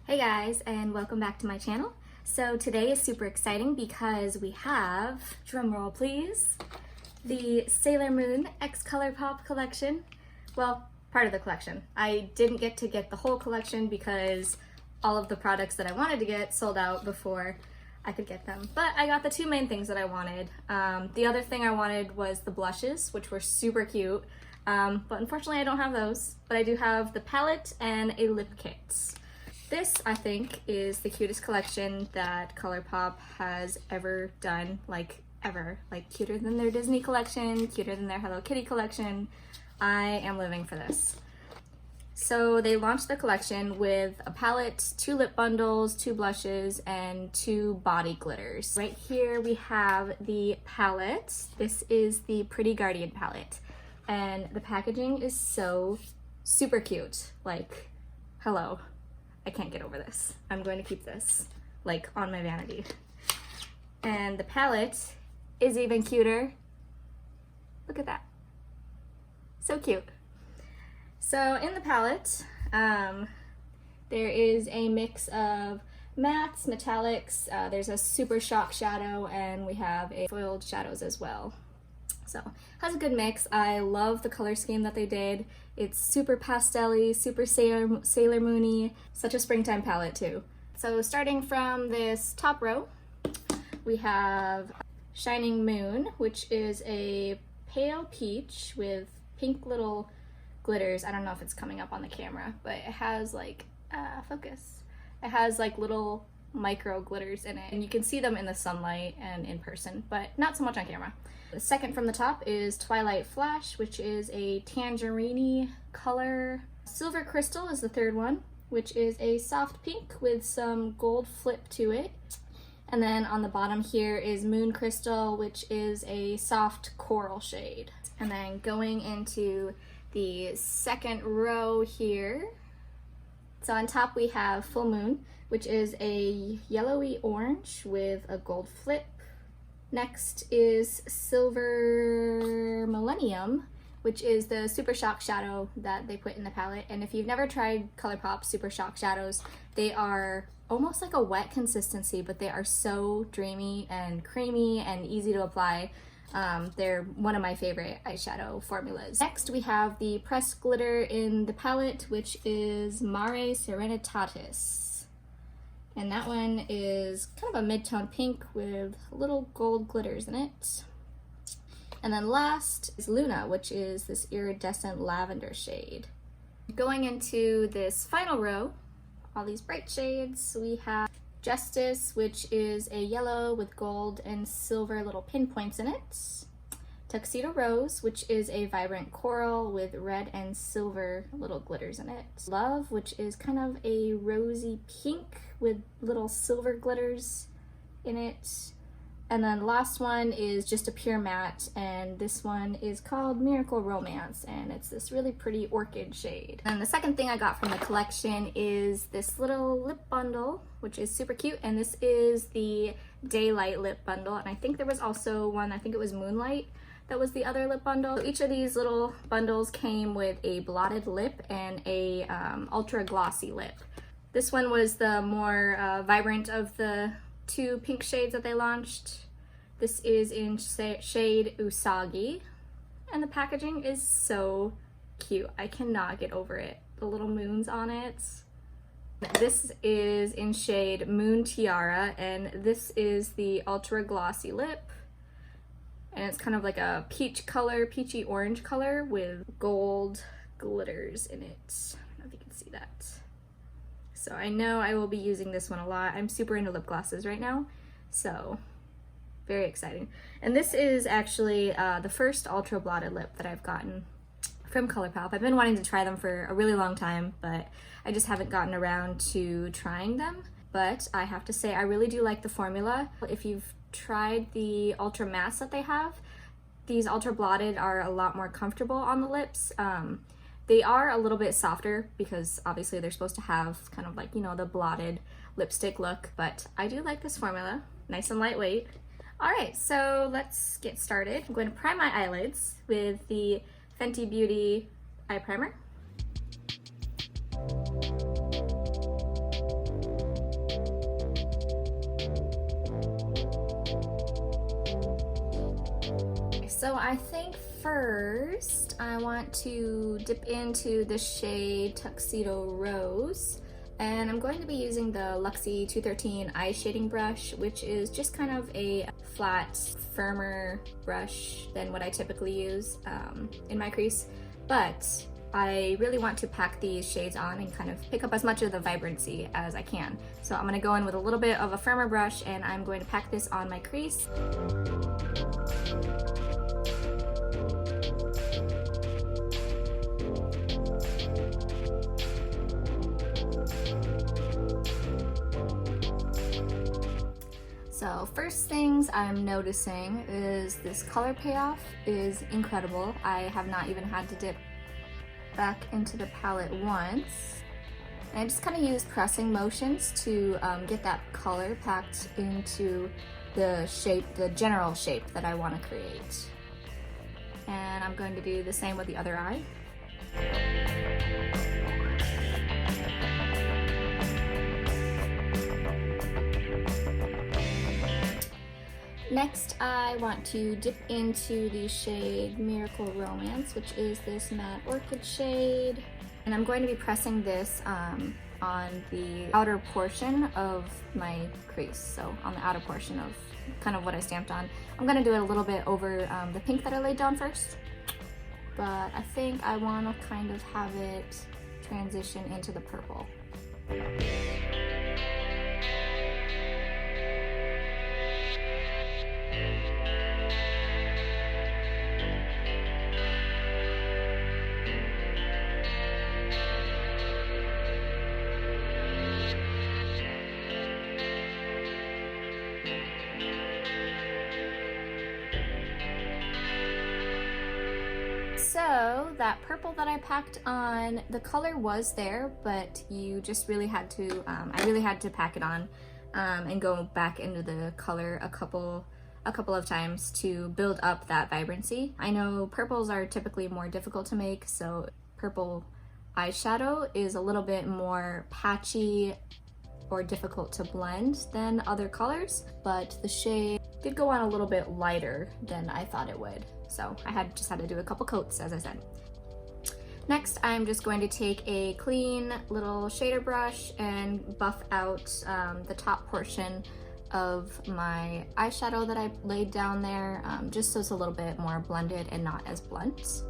Hey guys, and welcome back to my channel. So today is super exciting because we have, drumroll please, the Sailor Moon X Colourpop collection. Well, part of the collection. I didn't get to get the whole collection because all of the products that I wanted to get sold out before I could get them. But I got the two main things that I wanted. The other thing I wanted was the blushes, which were super cute. But unfortunately I don't have those. But I do have the palette and a lip kit. This, I think, is the cutest collection that Colourpop has ever done, like ever. Like cuter than their Disney collection, cuter than their Hello Kitty collection. I am living for this. So they launched the collection with a palette, 2 lip bundles, 2 blushes, and 2 body glitters. Right here we have the palette. This is the Pretty Guardian palette. And the packaging is so super cute. Like, hello. I can't get over this. I'm going to keep this, like, on my vanity. And the palette is even cuter. Look at that. So cute. So in the palette, there is a mix of mattes, metallics, there's a super shock shadow, and we have a foiled shadows as well. So, has a good mix. I love the color scheme that they did. It's super pastel-y, super Sailor Moon-y, such a springtime palette too. So starting from this top row, we have Shining Moon, which is a pale peach with pink little glitters. I don't know if it's coming up on the camera, but it has like, focus. It has like little micro glitters in it, and you can see them in the sunlight and in person, but not so much on camera. The second from the top is Twilight Flash, which is a tangerine color. Silver Crystal is the third one, which is a soft pink with some gold flip to it. And then on the bottom here is Moon Crystal, which is a soft coral shade. And then going into the second row here, so on top we have Full Moon, which is a yellowy orange with a gold flip. Next is Silver Millennium, which is the Super Shock Shadow that they put in the palette. And if you've never tried Colourpop Super Shock Shadows, they are almost like a wet consistency, but they are so dreamy and creamy and easy to apply. They're one of my favorite eyeshadow formulas. Next, we have the pressed glitter in the palette, which is Mare Serenitatis. And that one is kind of a mid-tone pink with little gold glitters in it. And then last is Luna, which is this iridescent lavender shade. Going into this final row, all these bright shades, we have Justice, which is a yellow with gold and silver little pinpoints in it. Tuxedo Rose, which is a vibrant coral with red and silver little glitters in it. Love, which is kind of a rosy pink with little silver glitters in it. And then the last one is just a pure matte, and this one is called Miracle Romance, and it's this really pretty orchid shade. And the second thing I got from the collection is this little lip bundle, which is super cute, and this is the Daylight lip bundle, and I think there was also one, I think it was Moonlight, that was the other lip bundle. So each of these little bundles came with a blotted lip and a ultra glossy lip. This one was the more vibrant of the 2 pink shades that they launched. This is in shade Usagi, and the packaging is so cute. I cannot get over it. The little moons on it. This is in shade Moon Tiara, and this is the ultra glossy lip. And it's kind of like a peach color, peachy orange color with gold glitters in it. I don't know if you can see that. So I know I will be using this one a lot. I'm super into lip glosses right now, so very exciting. And this is actually the first ultra blotted lip that I've gotten from Colourpop. I've been wanting to try them for a really long time, but I just haven't gotten around to trying them. But I have to say, I really do like the formula. If you've tried the ultra mattes that they have, these ultra blotted are a lot more comfortable on the lips. They are a little bit softer because obviously they're supposed to have kind of like, you know, the blotted lipstick look, but I do like this formula. Nice and lightweight. All right, so let's get started. I'm going to prime my eyelids with the Fenty Beauty eye primer. So I think first I want to dip into the shade Tuxedo Rose, and I'm going to be using the Luxie 213 eye shading brush, which is just kind of a flat, firmer brush than what I typically use in my crease, but I really want to pack these shades on and kind of pick up as much of the vibrancy as I can. So I'm going to go in with a little bit of a firmer brush, and I'm going to pack this on my crease. So first things I'm noticing is this color payoff is incredible. I have not even had to dip back into the palette once. And I just kind of use pressing motions to get that color packed into the shape, the general shape that I want to create. And I'm going to do the same with the other eye. Next, I want to dip into the shade Miracle Romance, which is this matte orchid shade. And I'm going to be pressing this on the outer portion of my crease, so on the outer portion of kind of what I stamped on. I'm going to do it a little bit over the pink that I laid down first, but I think I want to kind of have it transition into the purple. So that purple that I packed on, the color was there, but you just really had to, I really had to pack it on and go back into the color a couple of times to build up that vibrancy. I know purples are typically more difficult to make, so purple eyeshadow is a little bit more patchy or difficult to blend than other colors, but the shade did go on a little bit lighter than I thought it would. So I just had to do a couple coats, as I said. Next, I'm just going to take a clean little shader brush and buff out the top portion of my eyeshadow that I laid down there, just so it's a little bit more blended and not as blunt.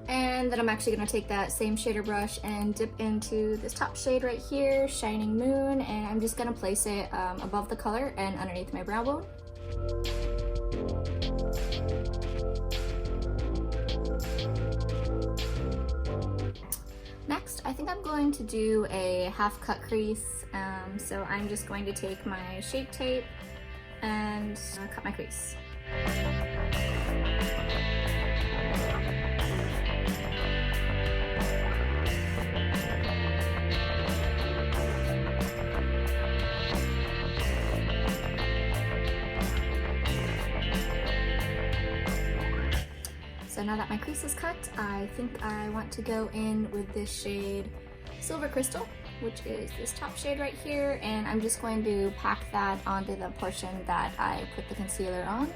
And then I'm actually going to take that same shader brush and dip into this top shade right here, Shining Moon, and I'm just going to place it above the color and underneath my brow bone. Next, I think I'm going to do a half cut crease, so I'm just going to take my Shape Tape and cut my crease. So now that my crease is cut, I think I want to go in with this shade Silver Crystal, which is this top shade right here, and I'm just going to pack that onto the portion that I put the concealer on.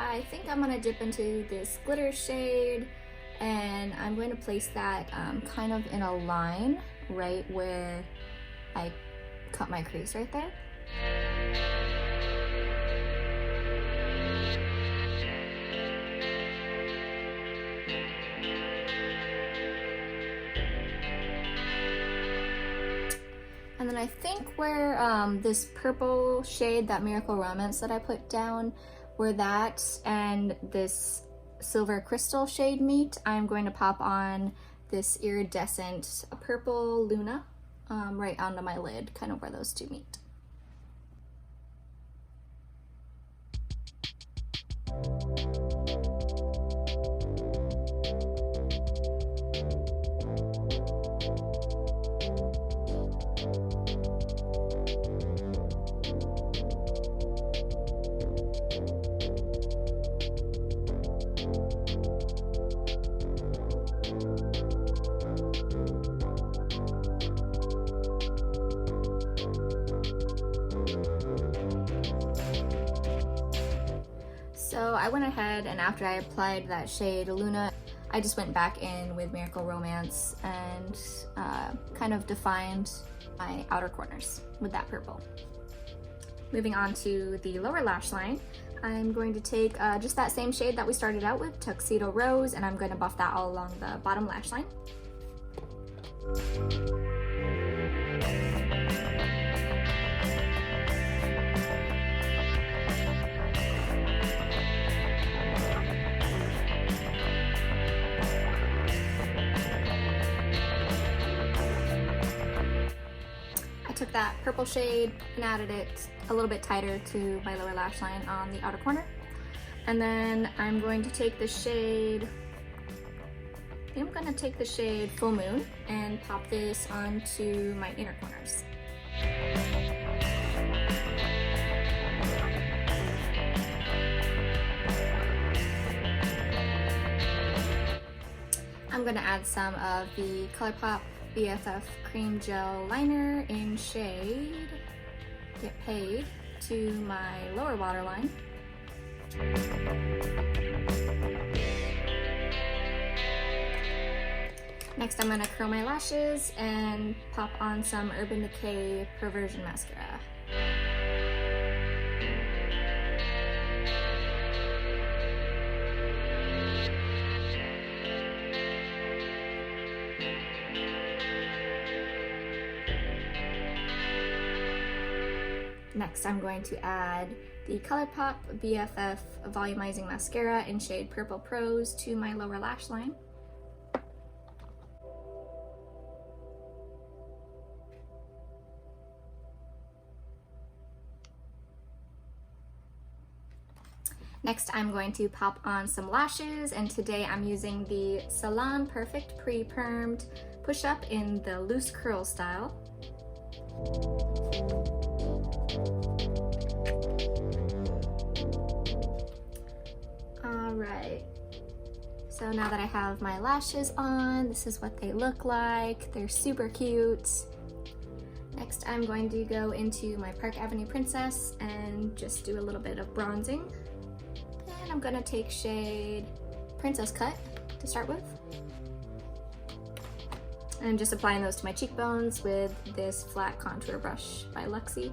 I think I'm gonna dip into this glitter shade, and I'm going to place that kind of in a line right where I cut my crease right there. And then I think where this purple shade, that Miracle Romance that I put down, where that and this Silver Crystal shade meet, I'm going to pop on this iridescent purple Luna right onto my lid, kind of where those two meet. So I went ahead and after I applied that shade Luna, I just went back in with Miracle Romance and kind of defined my outer corners with that purple. Moving on to the lower lash line, I'm going to take just that same shade that we started out with, Tuxedo Rose, and I'm going to buff that all along the bottom lash line. Took that purple shade and added it a little bit tighter to my lower lash line on the outer corner. And then I'm going to take the shade, Full Moon and pop this onto my inner corners. I'm gonna add some of the Colourpop BFF Cream Gel Liner in shade Get Paid to my lower waterline. Next I'm going to curl my lashes and pop on some Urban Decay Perversion Mascara. Next, I'm going to add the Colourpop BFF Volumizing Mascara in shade Purple Prose to my lower lash line. Next, I'm going to pop on some lashes, and today I'm using the Salon Perfect Pre-Permed Push-Up in the loose curl style. Alright, so now that I have my lashes on, this is what they look like. They're super cute. Next, I'm going to go into my Park Avenue Princess and just do a little bit of bronzing. And I'm gonna take shade Princess Cut to start with. And I'm just applying those to my cheekbones with this flat contour brush by Luxie.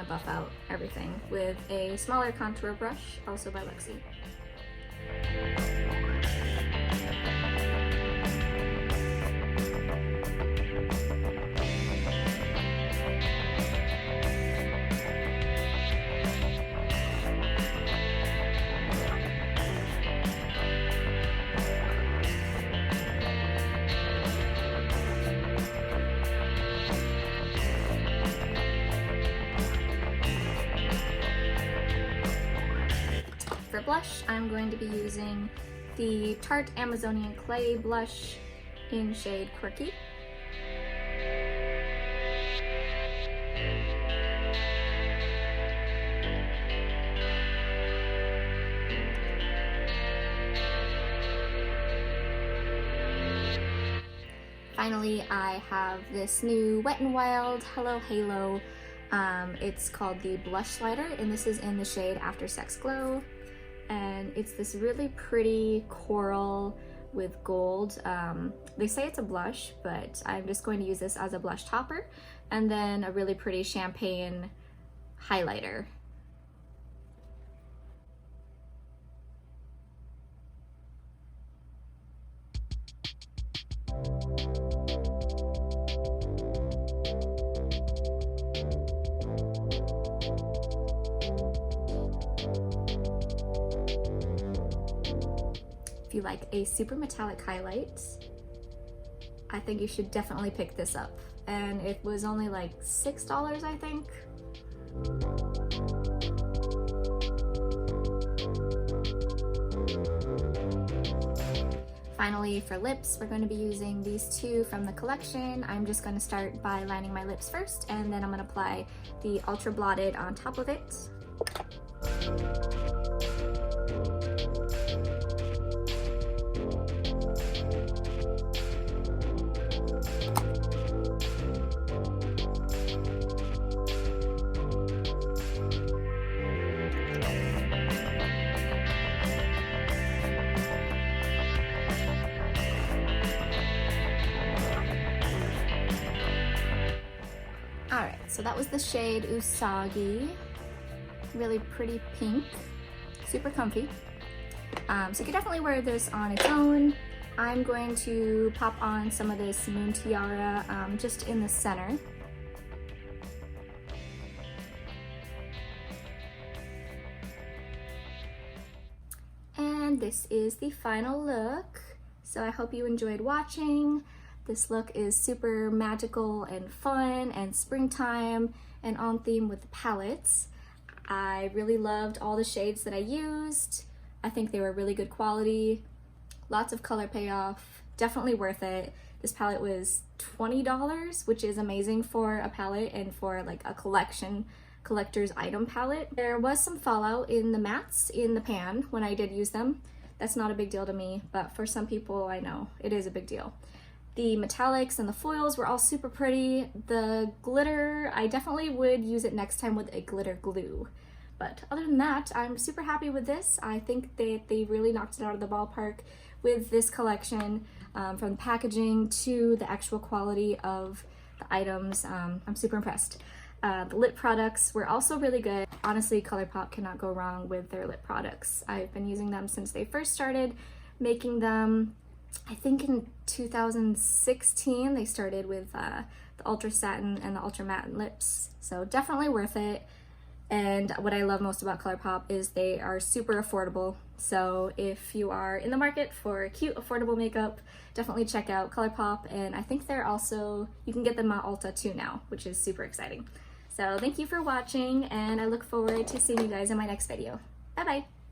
Buff out everything with a smaller contour brush, also by Luxie. For blush, I'm going to be using the Tarte Amazonian Clay blush in shade Quirky. Finally, I have this new Wet n Wild Hello Halo. It's called the Blushlighter, and this is in the shade After Sex Glow. And it's this really pretty coral with gold. They say it's a blush, but I'm just going to use this as a blush topper, and then a really pretty champagne highlighter. If you like a super metallic highlight, I think you should definitely pick this up. And it was only like $6, I think. Finally, for lips, we're going to be using these two from the collection. I'm just going to start by lining my lips first, and then I'm going to apply the Ultra Blotted on top of it. Alright, so that was the shade Usagi. Really pretty pink, super comfy. So you could definitely wear this on its own. I'm going to pop on some of this Moon Tiara just in the center. And this is the final look. So I hope you enjoyed watching. This look is super magical and fun and springtime and on theme with the palettes. I really loved all the shades that I used. I think they were really good quality. Lots of color payoff. Definitely worth it. This palette was $20, which is amazing for a palette and for like a collector's item palette. There was some fallout in the mattes in the pan when I did use them. That's not a big deal to me, but for some people I know it is a big deal. The metallics and the foils were all super pretty. The glitter, I definitely would use it next time with a glitter glue. But other than that, I'm super happy with this. I think that they really knocked it out of the ballpark with this collection, from the packaging to the actual quality of the items. I'm super impressed. The lip products were also really good. Honestly, Colourpop cannot go wrong with their lip products. I've been using them since they first started making them. I think in 2016 they started with the Ultra Satin and the Ultra Matte lips, so definitely worth it. And what I love most about Colourpop is they are super affordable, so if you are in the market for cute affordable makeup, definitely check out Colourpop. And I think they're also, you can get them at Ulta too now, which is super exciting. So thank you for watching, and I look forward to seeing you guys in my next video. Bye bye!